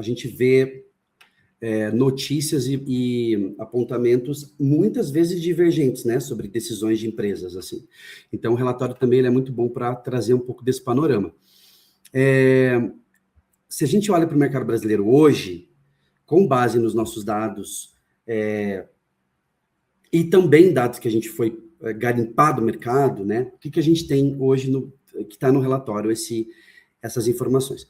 a gente vê notícias e apontamentos muitas vezes divergentes, né, sobre decisões de empresas, assim. Então, o relatório também ele é muito bom para trazer um pouco desse panorama. Se a gente olha para o mercado brasileiro hoje, com base nos nossos dados, e também dados que a gente foi garimpar do mercado, né, o que a gente tem hoje que está no relatório, essas informações.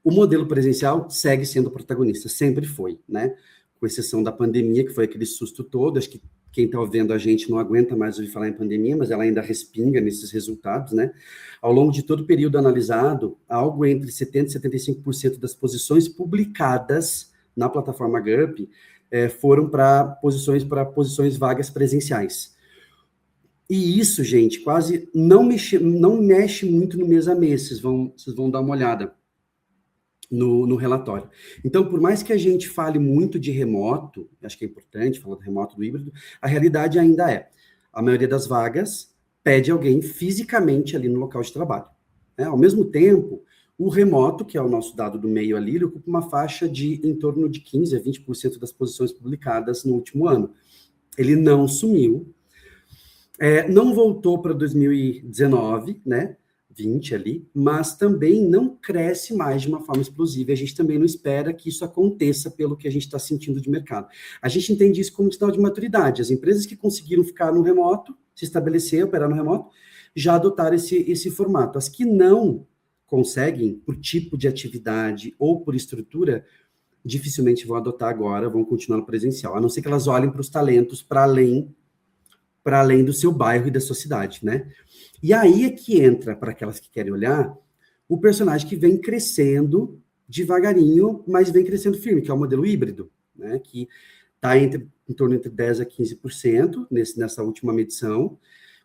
O modelo presencial segue sendo o protagonista, sempre foi, né? Com exceção da pandemia, que foi aquele susto todo. Acho que quem está vendo a gente não aguenta mais ouvir falar em pandemia, mas ela ainda respinga nesses resultados, né? Ao longo de todo o período analisado, algo entre 70% e 75% das posições publicadas na plataforma GUP foram para posições vagas presenciais. E isso, gente, quase não mexe muito no mês a mês, vocês vão dar uma olhada no relatório. Então, por mais que a gente fale muito de remoto, acho que é importante falar do remoto, do híbrido, a realidade ainda a maioria das vagas pede alguém fisicamente ali no local de trabalho. Ao mesmo tempo, o remoto, que é o nosso dado do meio ali, ele ocupa uma faixa de em torno de 15% a 20% das posições publicadas no último ano. Ele não sumiu, não voltou para 2019, né? 20 ali, mas também não cresce mais de uma forma explosiva. A gente também não espera que isso aconteça pelo que a gente está sentindo de mercado. A gente entende isso como sinal de maturidade. As empresas que conseguiram ficar no remoto, se estabelecer, operar no remoto, já adotaram esse formato. As que não conseguem, por tipo de atividade ou por estrutura, dificilmente vão adotar agora, vão continuar no presencial, a não ser que elas olhem para os talentos para além do seu bairro e da sua cidade, né? E aí é que entra, para aquelas que querem olhar, o personagem que vem crescendo devagarinho, mas vem crescendo firme, que é o modelo híbrido, né? Que está em torno entre 10% a 15% nessa última medição,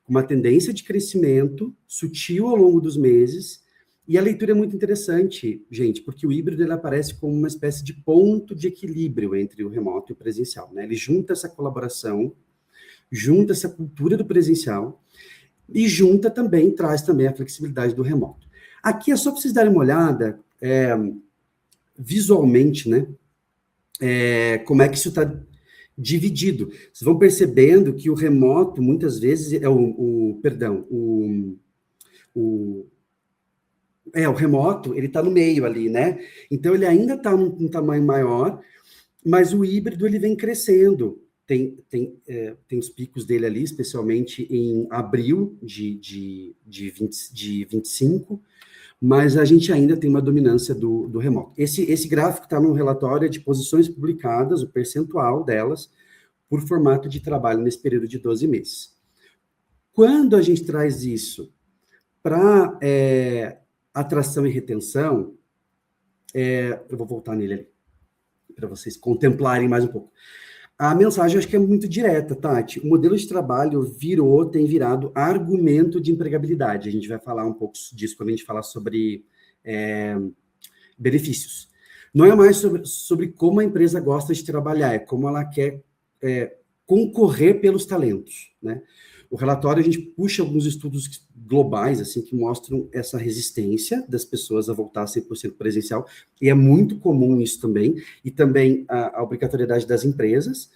com uma tendência de crescimento sutil ao longo dos meses. E a leitura é muito interessante, gente, porque o híbrido ele aparece como uma espécie de ponto de equilíbrio entre o remoto e o presencial, né? Ele junta essa colaboração, junta essa cultura do presencial e traz também a flexibilidade do remoto. Aqui é só para vocês darem uma olhada visualmente, né? Como é que isso está dividido. Vocês vão percebendo que o remoto, muitas vezes, o remoto, ele está no meio ali, né? Então, ele ainda está num tamanho maior, mas o híbrido, ele vem crescendo. Tem os picos dele ali, especialmente em abril de 25, mas a gente ainda tem uma dominância do remoto. Esse gráfico está no relatório de posições publicadas, o percentual delas, por formato de trabalho nesse período de 12 meses. Quando a gente traz isso para atração e retenção, eu vou voltar nele ali, para vocês contemplarem mais um pouco. A mensagem, eu acho que é muito direta, Tati. O modelo de trabalho tem virado argumento de empregabilidade. A gente vai falar um pouco disso quando a gente falar sobre benefícios. Não é mais sobre como a empresa gosta de trabalhar, é como ela quer concorrer pelos talentos, né? O relatório, a gente puxa alguns estudos globais, assim, que mostram essa resistência das pessoas a voltar a 100% presencial, e é muito comum isso também, e também a obrigatoriedade das empresas,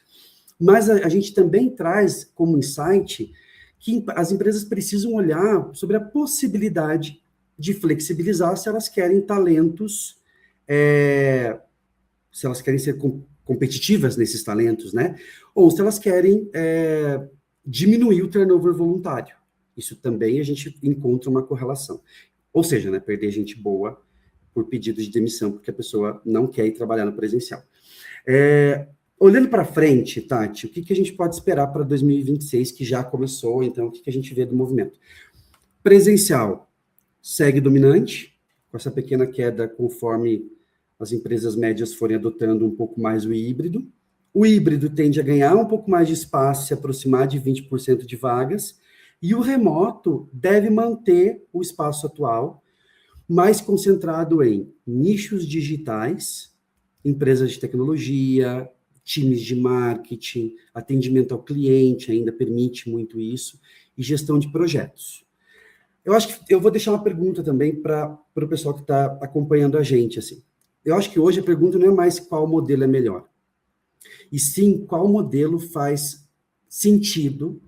mas a gente também traz como insight que as empresas precisam olhar sobre a possibilidade de flexibilizar se elas querem talentos, se elas querem ser competitivas nesses talentos, né? Ou se elas querem diminuir o turnover voluntário. Isso também a gente encontra uma correlação. Ou seja, né, perder gente boa por pedido de demissão, porque a pessoa não quer ir trabalhar no presencial. Olhando para frente, Tati, o que a gente pode esperar para 2026, que já começou, então, o que a gente vê do movimento? Presencial segue dominante, com essa pequena queda conforme as empresas médias forem adotando um pouco mais o híbrido. O híbrido tende a ganhar um pouco mais de espaço, se aproximar de 20% de vagas, e o remoto deve manter o espaço atual, mais concentrado em nichos digitais, empresas de tecnologia, times de marketing, atendimento ao cliente ainda permite muito isso, e gestão de projetos. Eu acho que eu vou deixar uma pergunta também para o pessoal que está acompanhando a gente, assim. eu acho que hoje a pergunta não é mais qual modelo é melhor, e sim qual modelo faz sentido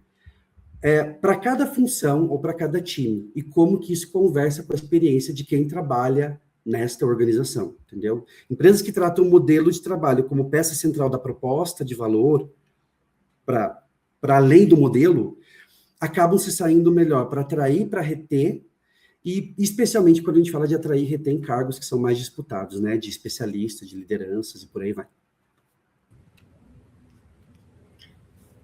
para cada função ou para cada time, e como que isso conversa com a experiência de quem trabalha nesta organização, entendeu? Empresas que tratam o modelo de trabalho como peça central da proposta de valor, para além do modelo, acabam se saindo melhor para atrair, para reter, e especialmente quando a gente fala de atrair e reter em cargos que são mais disputados, né, de especialistas, de lideranças e por aí vai.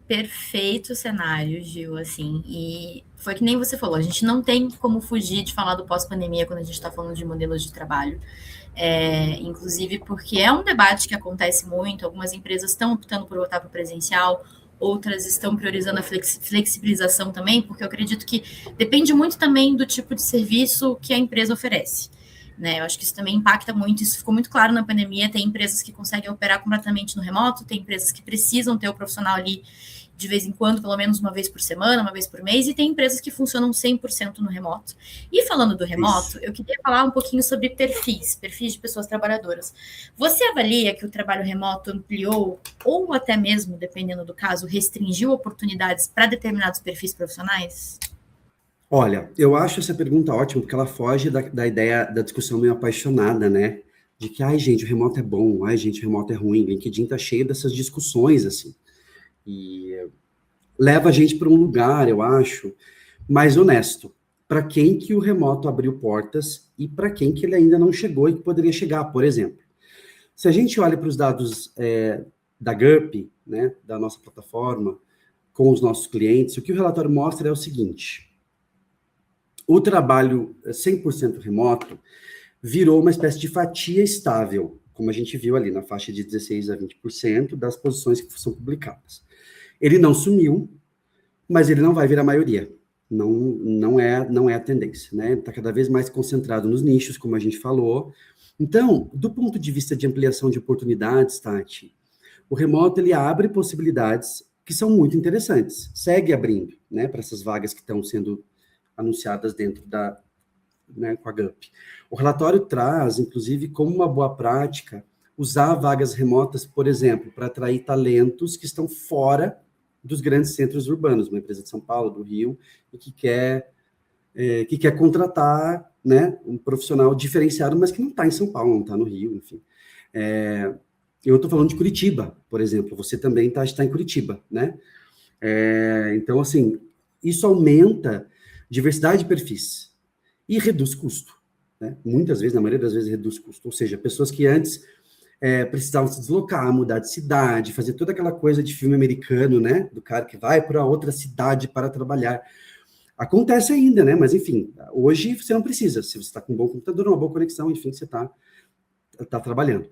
Perfeito cenário, Gil, assim, e foi que nem você falou, a gente não tem como fugir de falar do pós-pandemia quando a gente está falando de modelos de trabalho, inclusive porque é um debate que acontece muito, algumas empresas estão optando por voltar para o presencial, outras estão priorizando a flexibilização também, porque eu acredito que depende muito também do tipo de serviço que a empresa oferece. Né, eu acho que isso também impacta muito, isso ficou muito claro na pandemia, tem empresas que conseguem operar completamente no remoto, tem empresas que precisam ter o profissional ali de vez em quando, pelo menos uma vez por semana, uma vez por mês, e tem empresas que funcionam 100% no remoto. E falando do remoto, eu queria falar um pouquinho sobre perfis de pessoas trabalhadoras. Você avalia que o trabalho remoto ampliou, ou até mesmo, dependendo do caso, restringiu oportunidades para determinados perfis profissionais? Olha, eu acho essa pergunta ótima, porque ela foge da ideia da discussão meio apaixonada, né? De que, ai, gente, o remoto é bom, ai, gente, o remoto é ruim. O LinkedIn tá cheio dessas discussões, assim. E leva a gente para um lugar, eu acho, mais honesto. Para quem que o remoto abriu portas e para quem que ele ainda não chegou e que poderia chegar, por exemplo. Se a gente olha para os dados da GURP, né, da nossa plataforma, com os nossos clientes, o que o relatório mostra é o seguinte: o trabalho 100% remoto virou uma espécie de fatia estável, como a gente viu ali, na faixa de 16% a 20% das posições que são publicadas. Ele não sumiu, mas ele não vai virar maioria. Não é a tendência, né? Está cada vez mais concentrado nos nichos, como a gente falou. Então, do ponto de vista de ampliação de oportunidades, Tati, o remoto ele abre possibilidades que são muito interessantes. Segue abrindo, né, para essas vagas que estão sendo anunciadas dentro da, né, com a GUP. O relatório traz, inclusive, como uma boa prática, usar vagas remotas, por exemplo, para atrair talentos que estão fora dos grandes centros urbanos, uma empresa de São Paulo, do Rio, e que quer contratar, né, um profissional diferenciado, mas que não está em São Paulo, não está no Rio, enfim. Eu estou falando de Curitiba, por exemplo, você também está em Curitiba, né? Então, assim, isso aumenta diversidade de perfis e reduz custo, né? Muitas vezes, na maioria das vezes, reduz custo, ou seja, pessoas que antes precisavam se deslocar, mudar de cidade, fazer toda aquela coisa de filme americano, né? Do cara que vai para outra cidade para trabalhar. Acontece ainda, né? Mas, enfim, hoje você não precisa. Se você está com um bom computador, uma boa conexão, enfim, você está trabalhando.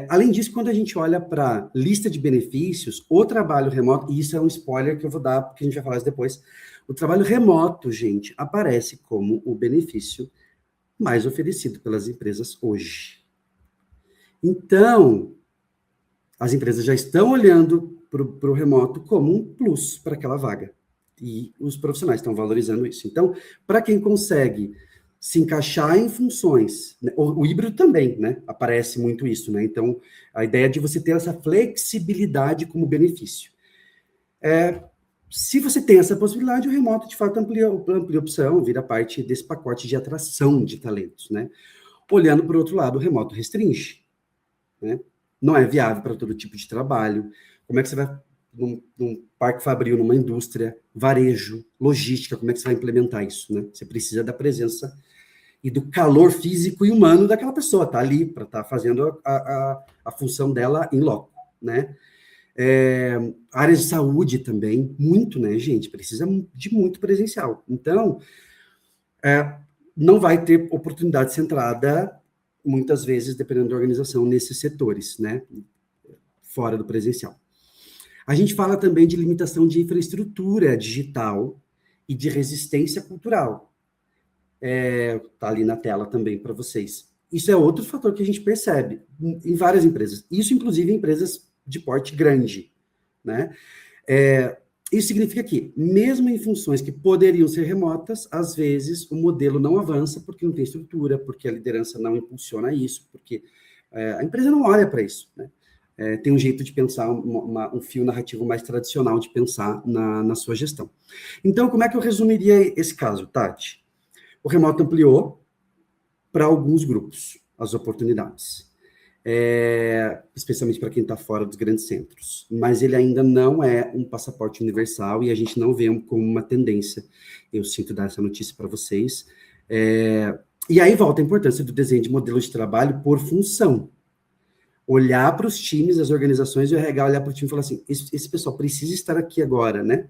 Além disso, quando a gente olha para lista de benefícios, o trabalho remoto, e isso é um spoiler que eu vou dar, porque a gente vai falar isso depois, o trabalho remoto, gente, aparece como o benefício mais oferecido pelas empresas hoje. Então, as empresas já estão olhando para o remoto como um plus para aquela vaga. E os profissionais estão valorizando isso. Então, para quem consegue se encaixar em funções, né, o híbrido também, né? Aparece muito isso, né? Então, a ideia de você ter essa flexibilidade como benefício. Se você tem essa possibilidade, o remoto, de fato, amplia a opção, vira parte desse pacote de atração de talentos, né? Olhando para o outro lado, o remoto restringe, né? Não é viável para todo tipo de trabalho. Como é que você vai, num parque fabril, numa indústria, varejo, logística, como é que você vai implementar isso, né? Você precisa da presença e do calor físico e humano daquela pessoa, tá ali para estar fazendo a função dela em loco, né? Áreas de saúde também, muito, né, gente? Precisa de muito presencial. Então, não vai ter oportunidade centrada, muitas vezes, dependendo da organização, nesses setores, né? Fora do presencial. A gente fala também de limitação de infraestrutura digital e de resistência cultural. Tá ali na tela também para vocês. Isso é outro fator que a gente percebe em várias empresas. Isso, inclusive, em empresas de porte grande, né? Isso significa que, mesmo em funções que poderiam ser remotas, às vezes o modelo não avança porque não tem estrutura, porque a liderança não impulsiona isso, porque A empresa não olha para isso, né? Tem um jeito de pensar, um fio narrativo mais tradicional de pensar na sua gestão. Então, como é que eu resumiria esse caso, Tati? O remoto ampliou para alguns grupos as oportunidades, especialmente para quem está fora dos grandes centros, mas ele ainda não é um passaporte universal e a gente não vê como uma tendência. Eu sinto dar essa notícia para vocês. E aí volta a importância do desenho de modelo de trabalho por função. Olhar para os times, as organizações, e o RH olhar para o time e falar assim, esse pessoal precisa estar aqui agora, né?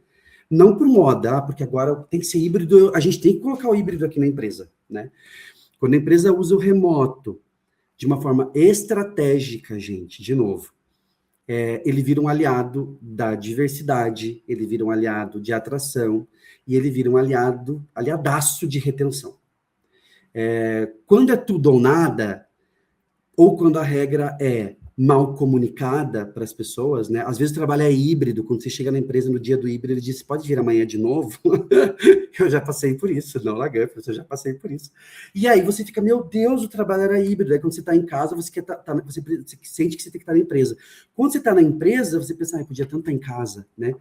Não por moda, porque agora tem que ser híbrido, a gente tem que colocar o híbrido aqui na empresa, né? Quando a empresa usa o remoto de uma forma estratégica, gente, de novo, ele vira um aliado da diversidade, ele vira um aliado de atração, e ele vira um aliadaço de retenção. Quando é tudo ou nada, ou quando a regra é mal comunicada para as pessoas, né? Às vezes o trabalho é híbrido, quando você chega na empresa no dia do híbrido, ele diz, pode vir amanhã de novo? Eu já passei por isso, não Lagan, eu já passei por isso. E aí você fica, meu Deus, o trabalho era híbrido. Aí quando você está em casa, você sente que você tem que estar na empresa. Quando você está na empresa, você pensa, podia tanto estar em casa, né?